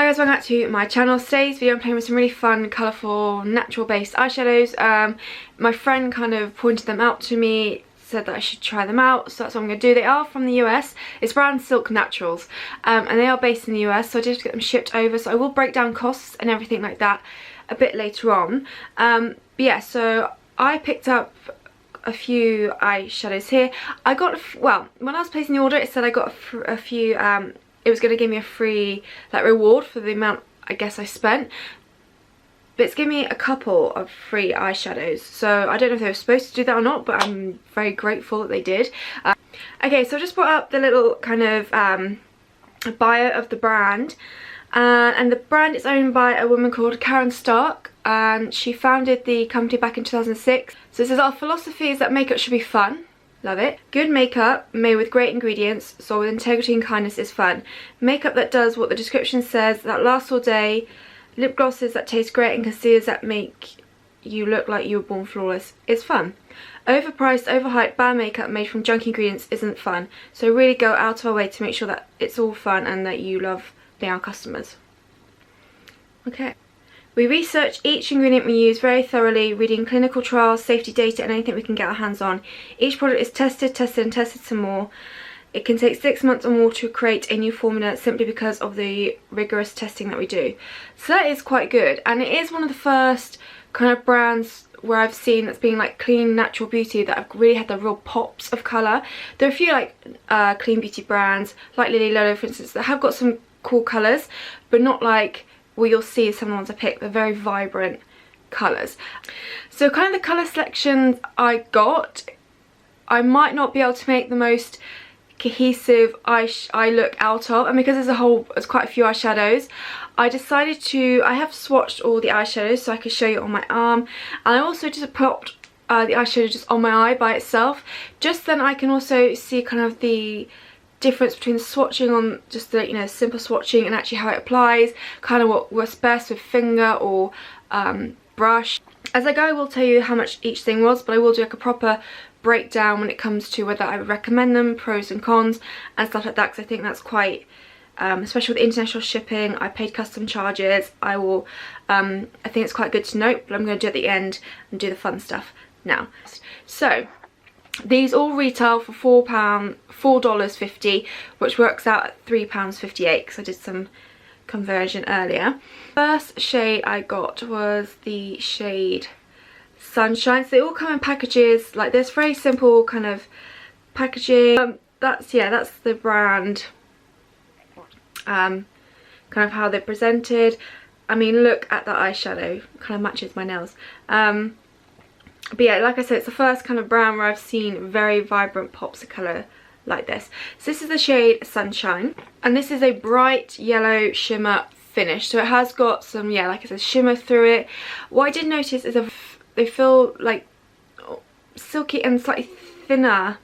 Hi guys, welcome back to my channel. Today's video I'm playing with some really fun, colourful, natural based eyeshadows. My friend kind of pointed them out to me, said that I should try them out, so that's what I'm going to do. They are from the US. It's brand Silk Naturals, and they are based in the US, so I did get them shipped over, so I will break down costs and everything like that a bit later on. But yeah, so I picked up a few eyeshadows here. I got, well, when I was placing the order it said I got a few, it was going to give me a free like reward for the amount I guess I spent, but it's given me a couple of free eyeshadows, so I don't know if they were supposed to do that or not, but I'm very grateful that they did. Okay, so I just brought up the little kind of bio of the brand, and the brand is owned by a woman called Karen Stark, and she founded the company back in 2006. So it says, our philosophy is that makeup should be fun. Love it. Good makeup made with great ingredients, so with integrity and kindness is fun. Makeup that does what the description says, that lasts all day. Lip glosses that taste great and concealers that make you look like you were born flawless is fun. Overpriced, overhyped, bad makeup made from junk ingredients isn't fun. So really go out of our way to make sure that it's all fun and that you love being our customers. Okay. We research each ingredient we use very thoroughly, reading clinical trials, safety data and anything we can get our hands on. Each product is tested and tested some more. It can take 6 months or more to create a new formula simply because of the rigorous testing that we do. So that is quite good, and it is one of the first kind of brands where I've seen that's being like clean natural beauty that have really had the real pops of colour. There are a few like clean beauty brands like Lily Lolo for instance that have got some cool colours, but not like what you'll see some of the ones I picked. They're very vibrant colours. So kind of the colour selections I got, I might not be able to make the most cohesive eye look out of, and because there's quite a few eyeshadows, I decided to, I have swatched all the eyeshadows so I could show you on my arm, and I also just popped the eyeshadow just on my eye by itself, just then I can also see kind of the difference between swatching on just the, you know, simple swatching and actually how it applies, kind of what works best with finger or brush. As I go I will tell you how much each thing was, but I will do like a proper breakdown when it comes to whether I would recommend them, pros and cons and stuff like that, because I think that's quite, especially with international shipping, I paid custom charges. I will, I think it's quite good to note, but I'm going to do it at the end and do the fun stuff now. So these all retail for $4.50, which works out at £3.58 because I did some conversion earlier. First shade I got was the shade Sunshine. So they all come in packages like this, very simple kind of packaging. That's the brand, kind of how they're presented. I mean, look at that eyeshadow, kind of matches my nails. But yeah, like I said, it's the first kind of brand where I've seen very vibrant pops of colour like this. So this is the shade Sunshine, and this is a bright yellow shimmer finish. So it has got some, yeah, like I said, shimmer through it. What I did notice is they feel like silky and slightly thinner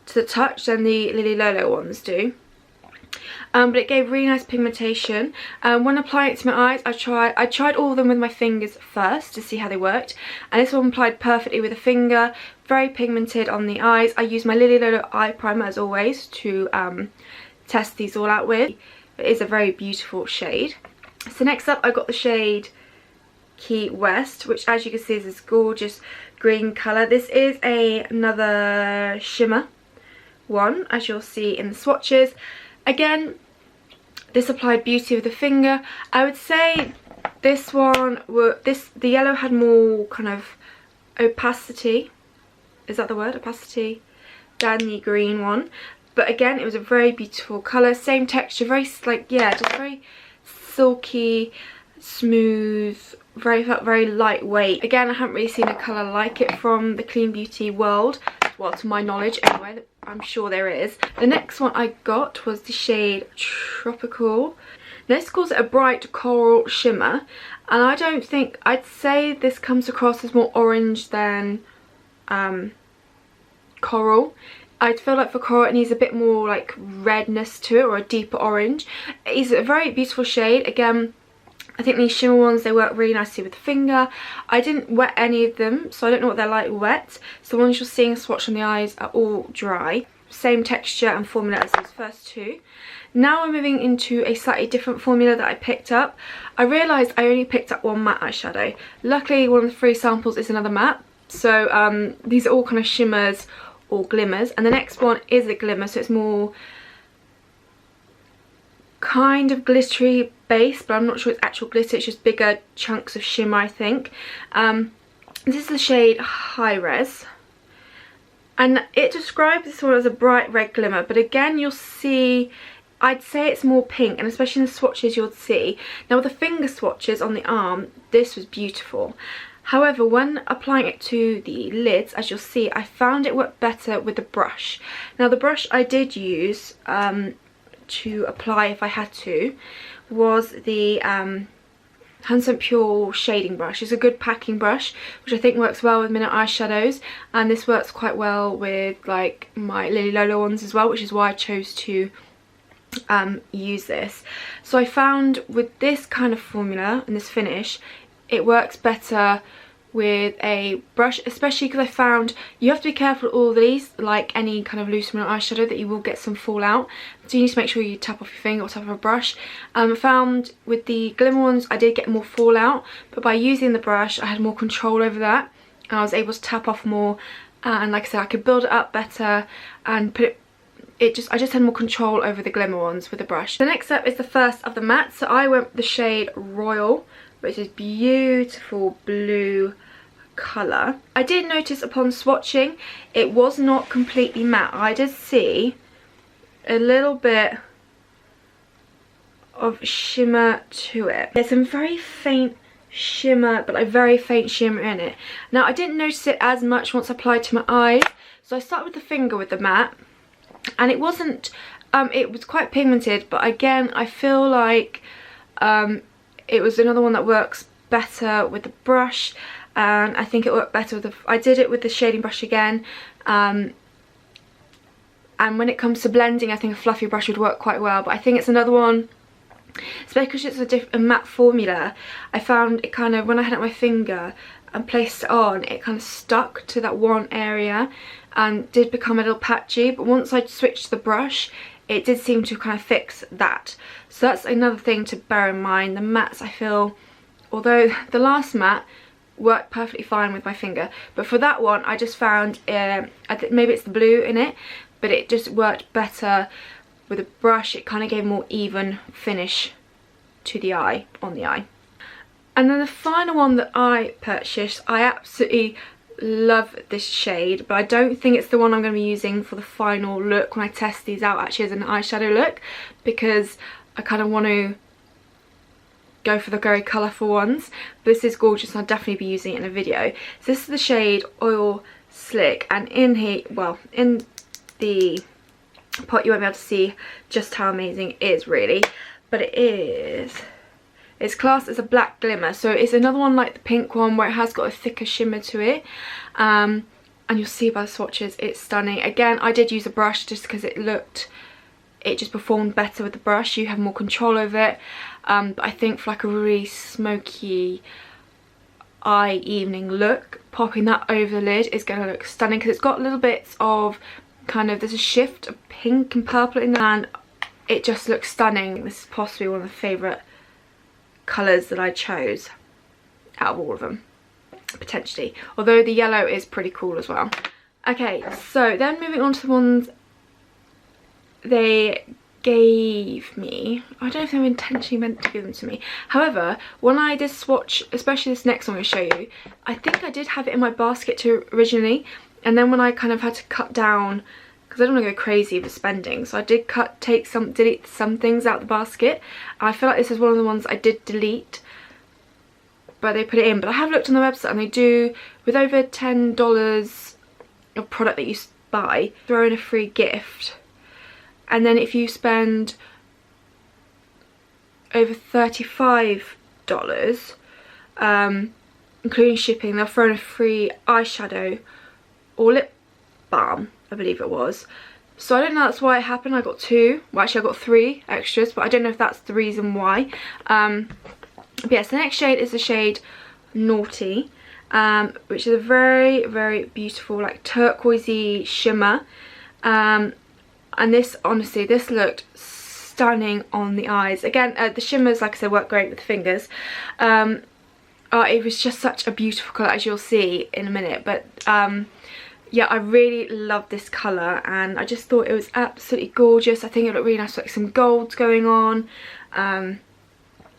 to the touch than the Lily Lolo ones do. But it gave really nice pigmentation. When applying it to my eyes, I tried all of them with my fingers first to see how they worked, and this one applied perfectly with a finger, very pigmented on the eyes. I used my Lily Lolo eye primer as always to test these all out with. It is a very beautiful shade. So next up I got the shade Key West, which as you can see is this gorgeous green colour. This is another shimmer one, as you'll see in the swatches. Again, this applied beauty with the finger. I would say this one, the yellow had more kind of opacity, is that the word, opacity, than the green one. But again, it was a very beautiful colour, same texture, very like, yeah, just very silky, smooth, felt very lightweight. Again, I haven't really seen a colour like it from the clean beauty world, well, to my knowledge anyway. I'm sure there is. The next one I got was the shade Tropical. This calls it a bright coral shimmer, and I don't think, I'd say this comes across as more orange than coral. I feel like for coral it needs a bit more like redness to it, or a deeper orange. It's a very beautiful shade. Again, I think these shimmer ones, they work really nicely with the finger. I didn't wet any of them, so I don't know what they're like wet. So the ones you're seeing swatched on the eyes are all dry. Same texture and formula as those first two. Now we're moving into a slightly different formula that I picked up. I realised I only picked up one matte eyeshadow. Luckily one of the free samples is another matte. So these are all kind of shimmers or glimmers. And the next one is a glimmer, so it's more kind of glittery base, but I'm not sure it's actual glitter, it's just bigger chunks of shimmer, I think. This is the shade High Res. And it describes this one as a bright red glimmer, but again you'll see, I'd say it's more pink, and especially in the swatches you'll see. Now with the finger swatches on the arm, this was beautiful. However, when applying it to the lids, as you'll see, I found it worked better with the brush. Now the brush I did use to apply if I had to was the Handsome Pure shading brush. It's a good packing brush, which I think works well with minute eyeshadows, and this works quite well with like my Lily Lola ones as well, which is why I chose to use this. So I found with this kind of formula and this finish, it works better with a brush, especially because I found you have to be careful with all of these, like any kind of loose minute eyeshadow, that you will get some fallout. So you need to make sure you tap off your finger or tap off a brush. I found with the glimmer ones I did get more fallout, but by using the brush I had more control over that, and I was able to tap off more, and like I said, I could build it up better and put it I just had more control over the glimmer ones with the brush. The next up is the first of the mattes, so I went with the shade Royal, which is beautiful blue colour. I did notice upon swatching it was not completely matte. I did see a little bit of shimmer to it. There's some very faint shimmer, but like very faint shimmer in it. Now I didn't notice it as much once I applied to my eyes, so I started with the finger with the matte, and it wasn't it was quite pigmented, but again I feel like it was another one that works better with the brush, and I think it worked better with the, I did it with the shading brush again, and when it comes to blending I think a fluffy brush would work quite well, but I think it's another one, especially because it's a matte formula, I found it kind of, when I had it on my finger and placed it on, it kind of stuck to that one area and did become a little patchy, but once I switched to the brush it did seem to kind of fix that. So that's another thing to bear in mind. The mattes, I feel, although the last matte worked perfectly fine with my finger, but for that one I just found I think maybe it's the blue in it, but it just worked better with a brush. It kind of gave a more even finish to the eye, on the eye. And then the final one that I purchased, I absolutely love this shade, but I don't think it's the one I'm going to be using for the final look when I test these out actually as an eyeshadow look, because I kind of want to go for the very colourful ones. But this is gorgeous and I'll definitely be using it in a video. So this is the shade Oil Slick, and in here, well, in the pot you won't be able to see just how amazing it is really, but it's classed as a black glimmer, so it's another one like the pink one where it has got a thicker shimmer to it, and you'll see by the swatches it's stunning. Again, I did use a brush just because it just performed better with the brush. You have more control over it, but I think for like a really smoky eye evening look, popping that over the lid is going to look stunning, because it's got little bits of kind of, there's a shift of pink and purple in there, and it just looks stunning. This is possibly one of the favourite colours that I chose out of all of them, potentially, although the yellow is pretty cool as well. Okay, so then moving on to the ones they gave me. I don't know if they were intentionally meant to give them to me. However, when I did swatch, especially this next one I'm going to show you, I think I did have it in my basket too originally, and then when I kind of had to cut down, because I don't want to go crazy with spending, so I did delete some things out the basket. I feel like this is one of the ones I did delete, but they put it in. But I have looked on the website and they do, with over $10 of product that you buy, throw in a free gift. And then if you spend over $35, including shipping, they'll throw in a free eyeshadow or lip balm, I believe it was. So I don't know, that's why it happened. I got two, well actually I got 3 extras, but I don't know if that's the reason why. But yes, the next shade is the shade Naughty, which is a very, very beautiful like turquoisey shimmer. And this, honestly, this looked stunning on the eyes. Again, the shimmers, like I said, work great with the fingers. It was just such a beautiful colour, as you'll see in a minute. But yeah, I really love this colour, and I just thought it was absolutely gorgeous. I think it looked really nice with like some golds going on. It kind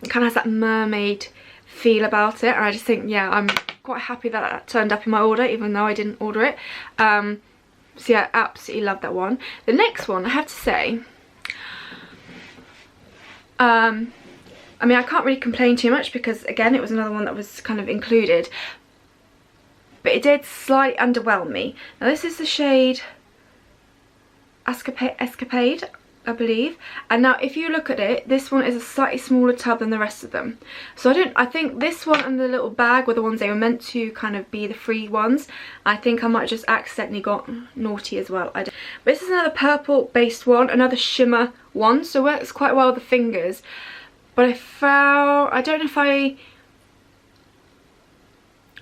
of has that mermaid feel about it, and I just think, yeah, I'm quite happy that that turned up in my order, even though I didn't order it. So yeah, absolutely love that one. The next one, I have to say, I mean, I can't really complain too much because, again, it was another one that was kind of included, but it did slightly underwhelm me. Now this is the shade Escapade, I believe. And now if you look at it, this one is a slightly smaller tub than the rest of them. So I think this one and the little bag were the ones they were meant to kind of be the free ones. I think I might have just accidentally got naughty as well. But this is another purple based one, another shimmer one, so it works quite well with the fingers. But I don't know if I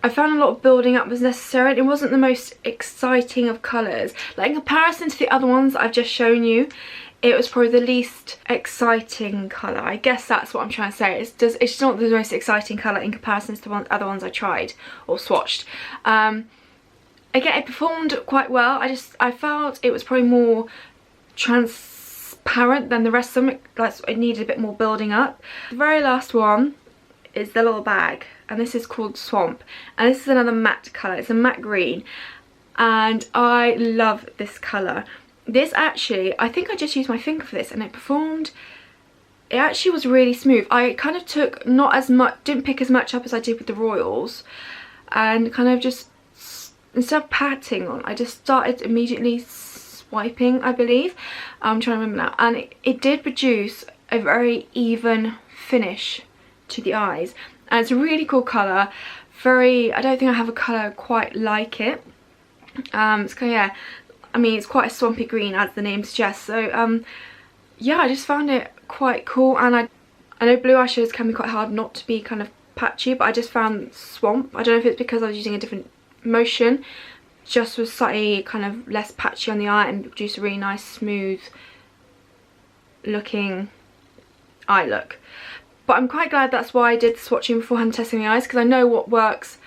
found a lot of building up was necessary. It wasn't the most exciting of colours. Like in comparison to the other ones that I've just shown you, it was probably the least exciting colour. I guess that's what I'm trying to say. It's not the most exciting colour in comparison to the other ones I tried or swatched. Again, it performed quite well. I felt it was probably more transparent than the rest of them. Like, it needed a bit more building up. The very last one is the little bag, and this is called Swamp, and this is another matte colour. It's a matte green, and I love this colour. This actually, I think I just used my finger for this, and it actually was really smooth. I kind of took didn't pick as much up as I did with the Royals, and kind of just, instead of patting on, I just started immediately swiping, I believe. I'm trying to remember now, and it did produce a very even finish to the eyes, and it's a really cool colour. I don't think I have a colour quite like it. It's kind of, yeah, I mean, it's quite a swampy green, as the name suggests. So yeah, I just found it quite cool, and I know blue eyeshadows can be quite hard not to be kind of patchy, but I just found Swamp, I don't know if it's because I was using a different motion, just was slightly kind of less patchy on the eye and produced a really nice smooth looking eye look. But I'm quite glad that's why I did the swatching beforehand, testing the eyes, because I know what works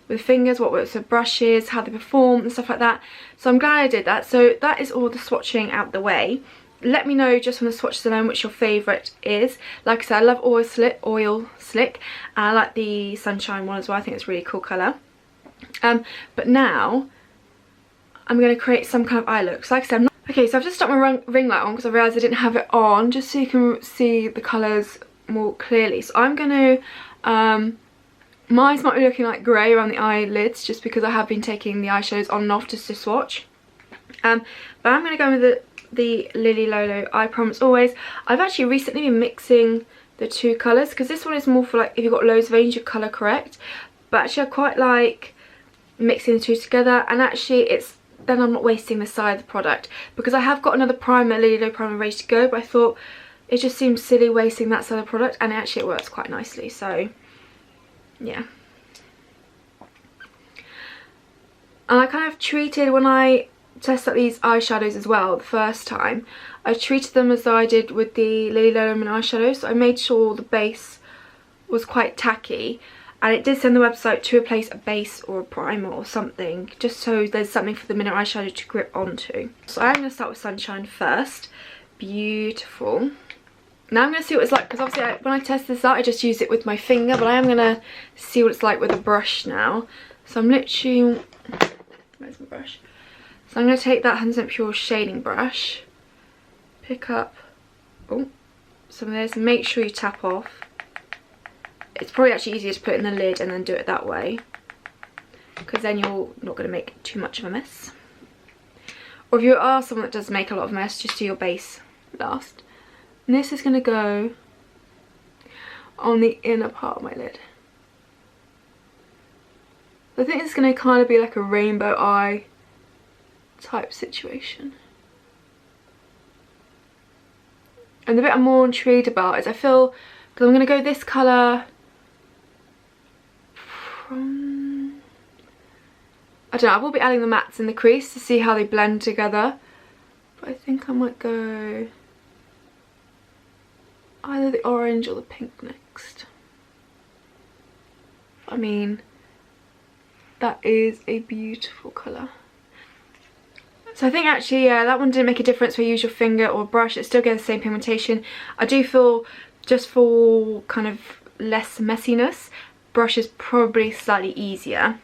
with fingers, what works with brushes, how they perform and stuff like that. So I'm glad I did that. So that is all the swatching out the way. Let me know just from the swatches alone which your favourite is. Like I said, I love Oil Slick, and I like the Sunshine one as well. I think it's a really cool colour. But now I'm going to create some kind of eye look. So like I said, okay, so I've just stuck my ring light on because I realised I didn't have it on, just so you can see the colours more clearly. So I'm going to, my eyes might be looking like grey around the eyelids just because I have been taking the eyeshadows on and off just to swatch. But I'm going to go with the Lily Lolo Eye Promise Always. I've actually recently been mixing the two colours, because this one is more for like if you've got loads of range, you colour correct. But actually I quite like mixing the two together, and actually then I'm not wasting the side of the product, because I have got another primer, Lily Lolo primer, ready to go, but I thought it just seems silly wasting that side of the product, and actually it works quite nicely. So yeah. And I kind of treated, when I tested out these eyeshadows as well the first time, I treated them as though I did with the Lily Lolo eyeshadows. So I made sure the base was quite tacky, and it did send the website to replace a base or a primer or something, just so there's something for the mineral eyeshadow to grip onto. So I'm going to start with Sunshine first. Beautiful. Now I'm going to see what it's like, because obviously when I test this out I just use it with my finger, but I am going to see what it's like with a brush now. So I'm literally, where's my brush? So I'm going to take that 100% Pure shading brush, pick up some of this, and make sure you tap off. It's probably actually easier to put it in the lid and then do it that way, because then you're not going to make too much of a mess. Or if you are someone that does make a lot of mess, just do your base last. And this is going to go on the inner part of my lid. I think it's going to kind of be like a rainbow eye type situation. And the bit I'm more intrigued about is I feel, because I'm going to go this colour from, I don't know, I will be adding the mattes in the crease to see how they blend together. But I think I might go either the orange or the pink next. I mean, that is a beautiful colour. So I think actually, yeah, that one didn't make a difference whether you use your finger or brush. It still gives the same pigmentation. I do feel, just for kind of less messiness, brush is probably slightly easier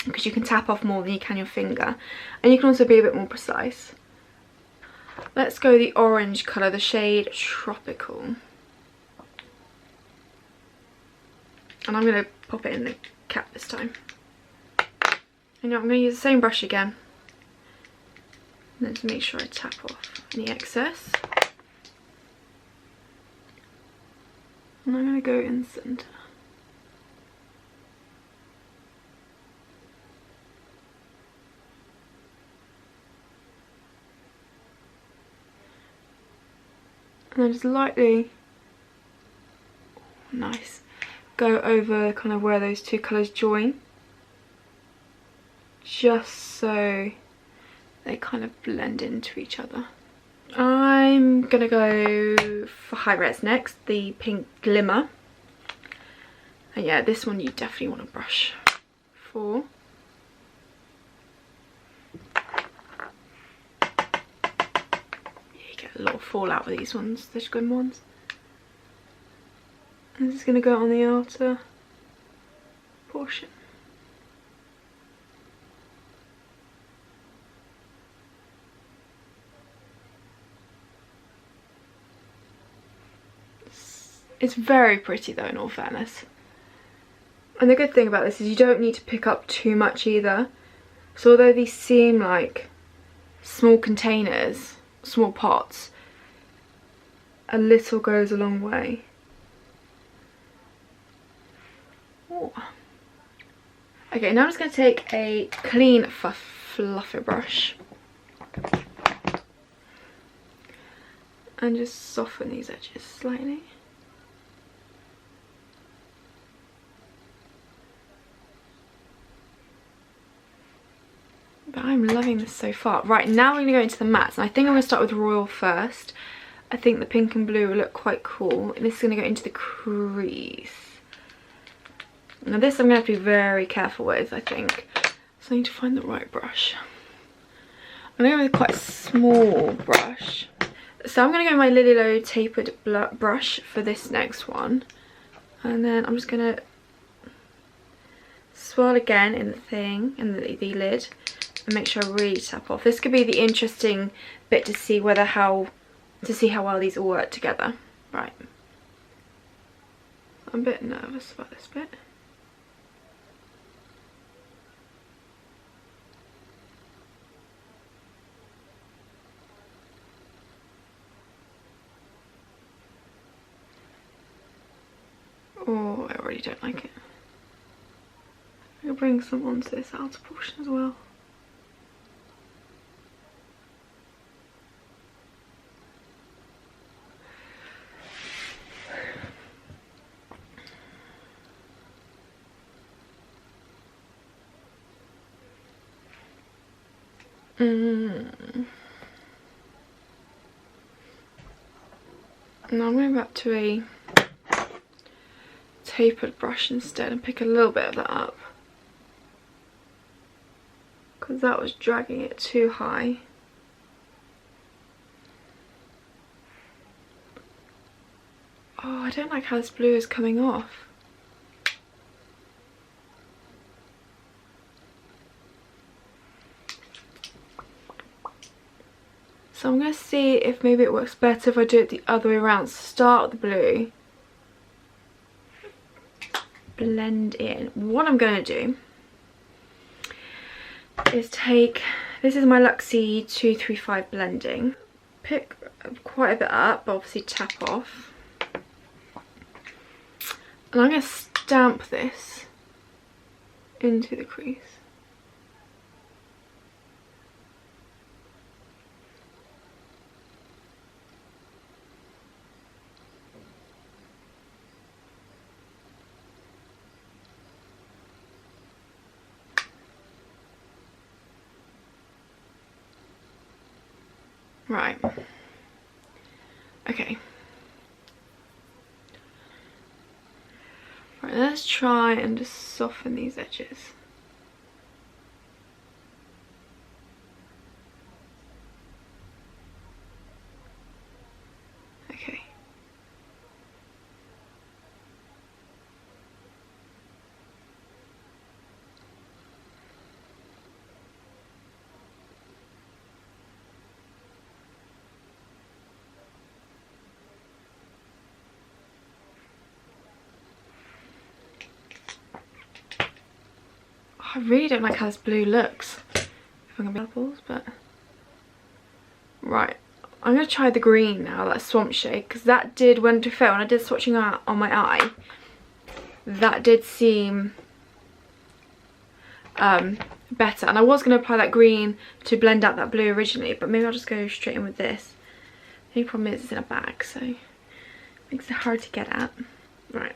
because you can tap off more than you can your finger. And you can also be a bit more precise. Let's go the orange colour, the shade Tropical. And I'm going to pop it in the cap this time. You know, I'm going to use the same brush again. And then to make sure I tap off any excess. And I'm going to go in the centre. And then just lightly, nice, go over kind of where those two colours join. Just so they kind of blend into each other. I'm gonna go for high res next, the pink Glimmer. And yeah, this one you definitely want to brush for. You get a lot of fallout with these ones, those Glimmer ones. And this is gonna go on the outer portion. It's very pretty though, in all fairness. And the good thing about this is you don't need to pick up too much either. So although these seem like small containers, small pots, a little goes a long way. Ooh. Okay, now I'm just going to take a clean fluffer brush and just soften these edges slightly. But I'm loving this so far. Right, now we're going to go into the mattes. And I think I'm going to start with Royal first. I think the pink and blue will look quite cool. And this is going to go into the crease. Now this I'm going to have to be very careful with, I think. So I need to find the right brush. I'm going to go with quite a small brush. So I'm going to go with my Lily Low tapered brush for this next one. And then I'm just going to swirl again in the thing, in the lid. And make sure I really tap off. This could be the interesting bit to see how well these all work together. Right. I'm a bit nervous about this bit. Oh, I already don't like it. I'm gonna bring some onto this outer portion as well. Now I'm going back to a tapered brush instead and pick a little bit of that up, because that was dragging it too high. Oh, I don't like how this blue is coming off. So I'm going to see if maybe it works better if I do it the other way around. Start with the blue. Blend in. What I'm going to do is take, this is my Luxie 235 blending. Pick quite a bit up, but obviously tap off. And I'm going to stamp this into the crease. Right. Okay. Right, let's try and just soften these edges. Okay. I really don't like how this blue looks. If I'm gonna be apples, but right. I'm gonna try the green now, that swamp shade, because that did, when I did swatching out on my eye, that did seem better. And I was gonna apply that green to blend out that blue originally, but maybe I'll just go straight in with this. The only problem is it's in a bag, so it makes it hard to get at. Right,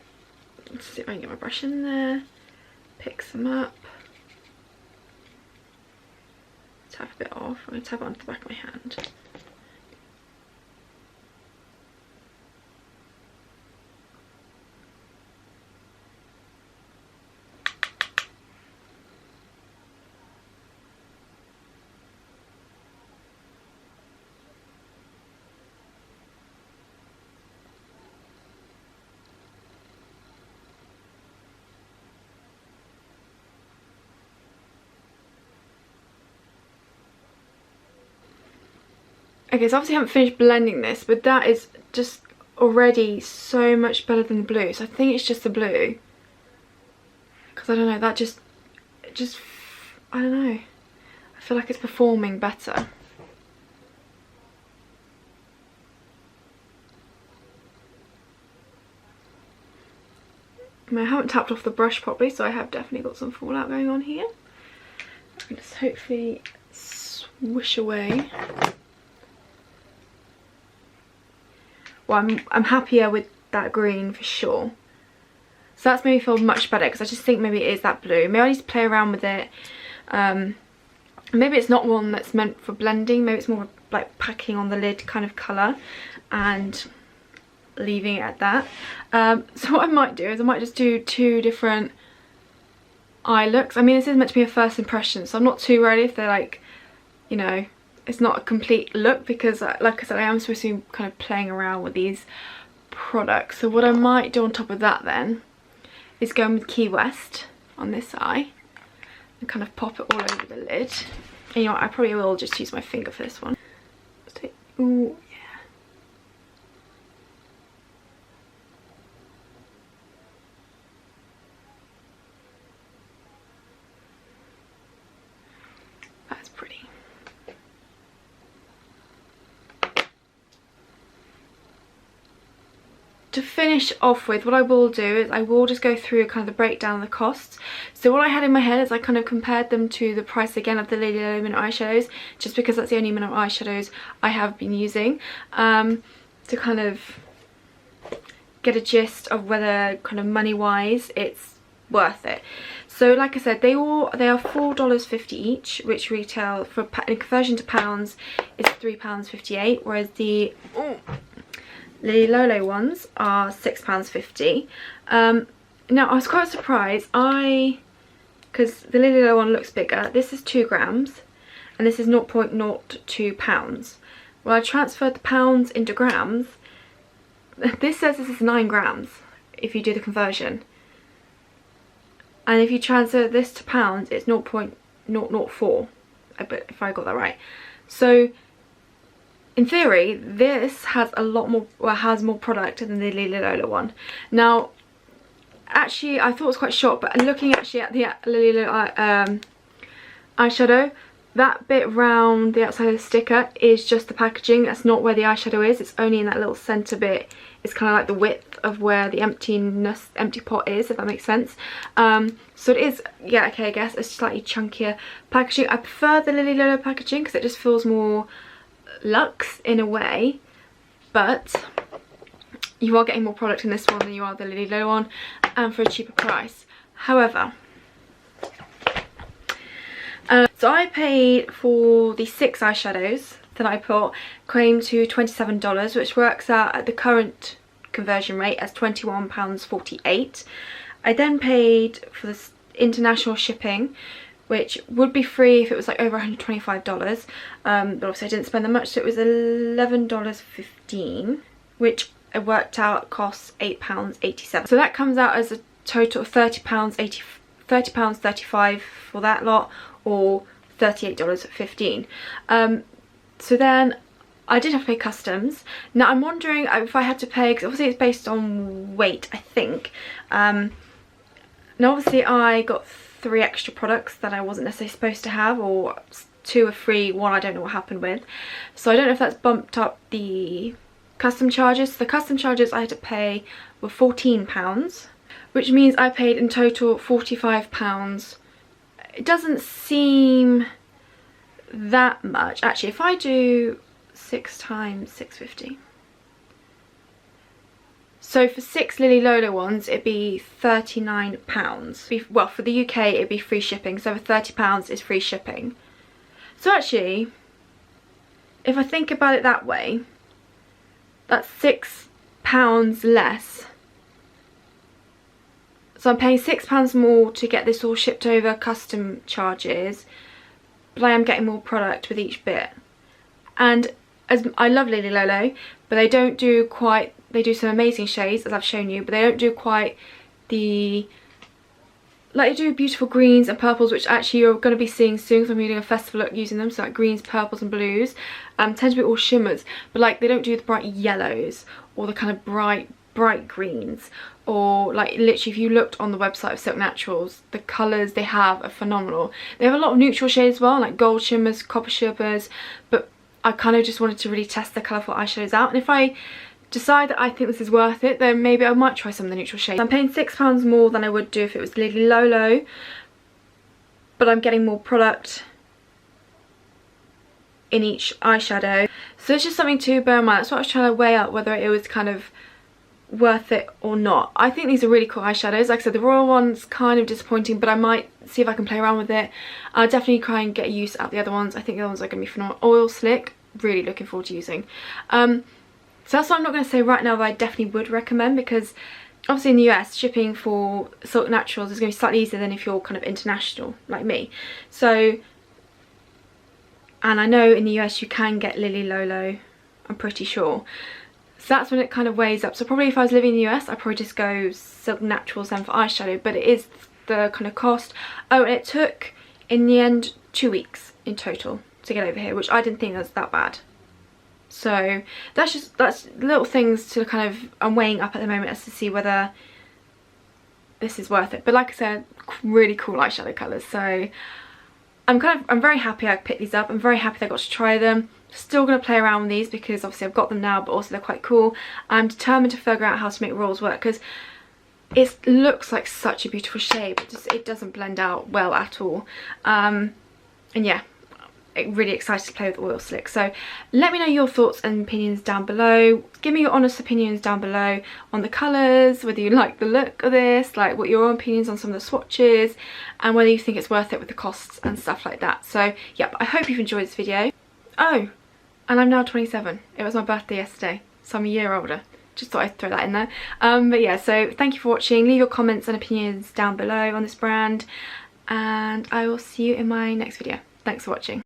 let's see if I can get my brush in there, pick some up. Tap a bit off. I'm going to tap it onto the back of my hand. Okay, so obviously I haven't finished blending this, but that is just already so much better than the blue. So I think it's just the blue. Because I don't know, that just, I don't know. I feel like it's performing better. I mean, I haven't tapped off the brush properly, so I have definitely got some fallout going on here. I can just hopefully swish away. Well, I'm happier with that green for sure. So that's made me feel much better, because I just think maybe it is that blue. Maybe I need to play around with it. Maybe it's not one that's meant for blending. Maybe it's more like packing on the lid kind of colour and leaving it at that. So what I might do is I might just do 2 different eye looks. I mean, this is meant to be a first impression, so I'm not too worried if they're like, you know, it's not a complete look, because like I said, I am supposed to be kind of playing around with these products. So what I might do on top of that then is go in with Key West on this eye and kind of pop it all over the lid. And you know what, I probably will just use my finger for this one. Ooh, yeah. That's pretty. To finish off with, what I will do is I will just go through kind of the breakdown of the costs. So what I had in my head is I kind of compared them to the price again of the Lily Lolo Minute eyeshadows, just because that's the only Minute eyeshadows I have been using, to kind of get a gist of whether kind of money wise it's worth it. So like I said, they are $4.50 each, which retail for in conversion to pounds is £3.58, whereas the Lily Lolo ones are £6.50. Now I was quite surprised, because the Lily Lolo one looks bigger. This is 2 grams and this is 0.02 pounds. Well, I transferred the pounds into grams. This says this is 9 grams if you do the conversion. And if you transfer this to pounds, it's 0.004, if I got that right. So in theory, this has a lot more, well, has more product than the Lily Lolo one. Now, actually, I thought it was quite short, but looking actually at the Lily Lolo eyeshadow, that bit round the outside of the sticker is just the packaging. That's not where the eyeshadow is. It's only in that little centre bit. It's kind of like the width of where the empty pot is, if that makes sense. So it is, yeah, okay, I guess a slightly chunkier packaging. I prefer the Lily Lolo packaging because it just feels more luxe in a way, but you are getting more product in this one than you are the Lily Lolo one, and for a cheaper price. However, so I paid for the 6 eyeshadows that I bought, came to $27, which works out at the current conversion rate as £21.48. I then paid for this international shipping, which would be free if it was like over $125, but obviously I didn't spend that much, so it was $11.15, which it worked out costs £8.87. So that comes out as a total of £30.35 for that lot, or $38.15. So then I did have to pay customs. Now I'm wondering if I had to pay, because obviously it's based on weight, I think. Now obviously I got 3 extra products that I wasn't necessarily supposed to have, or 2 are free, 1 I don't know what happened with. So I don't know if that's bumped up the custom charges. So the custom charges I had to pay were £14, which means I paid in total £45. It doesn't seem that much. Actually, if I do 6 times £6.50. So for 6 Lily Lolo ones, it'd be £39. Well, for the UK, it'd be free shipping. So for £30 is free shipping. So actually, if I think about it that way, that's £6 less. So I'm paying £6 more to get this all shipped over, custom charges, but I am getting more product with each bit. And as I love Lily Lolo, but they don't do quite, they do some amazing shades as I've shown you, but they don't do quite the, like they do beautiful greens and purples, which actually you're going to be seeing soon because I'm doing a festival look using them. So like greens, purples and blues tend to be all shimmers, but like they don't do the bright yellows or the kind of bright greens, or like literally if you looked on the website of Silk Naturals, the colours they have are phenomenal. They have a lot of neutral shades as well, like gold shimmers, copper shimmers, but I kind of just wanted to really test the colourful eyeshadows out, and if I decide that I think this is worth it, then maybe I might try some of the neutral shades. I'm paying £6 more than I would do if it was Lily Lolo, but I'm getting more product in each eyeshadow. So it's just something to bear in mind. That's what I was trying to weigh up, whether it was kind of worth it or not. I think these are really cool eyeshadows. Like I said, the royal one's kind of disappointing, but I might see if I can play around with it. I'll definitely try and get use out of the other ones. I think the other ones are going to be phenomenal. Oil Slick, really looking forward to using. So that's what I'm not going to say right now that I definitely would recommend, because obviously in the US shipping for Silk Naturals is going to be slightly easier than if you're kind of international like me. So, and I know in the US you can get Lily Lolo, I'm pretty sure. So that's when it kind of weighs up. So probably if I was living in the US, I'd probably just go Silk Naturals then for eyeshadow, but it is the kind of cost. Oh, and it took in the end 2 weeks in total to get over here, which I didn't think was that bad. So that's little things to kind of, I'm weighing up at the moment as to see whether this is worth it. But like I said, really cool eyeshadow colours. So I'm very happy I picked these up. I'm very happy that I got to try them. Still going to play around with these because obviously I've got them now, but also they're quite cool. I'm determined to figure out how to make royals work, because it looks like such a beautiful shade, but just it doesn't blend out well at all. And yeah, really excited to play with Oil Slick. So let me know your thoughts and opinions down below. Give me your honest opinions down below on the colours, whether you like the look of this, like what your own opinions on some of the swatches, and whether you think it's worth it with the costs and stuff like that. So yeah, I hope you've enjoyed this video. Oh, and I'm now 27. It was my birthday yesterday, so I'm a year older. Just thought I'd throw that in there. But yeah, so thank you for watching. Leave your comments and opinions down below on this brand, and I will see you in my next video. Thanks for watching.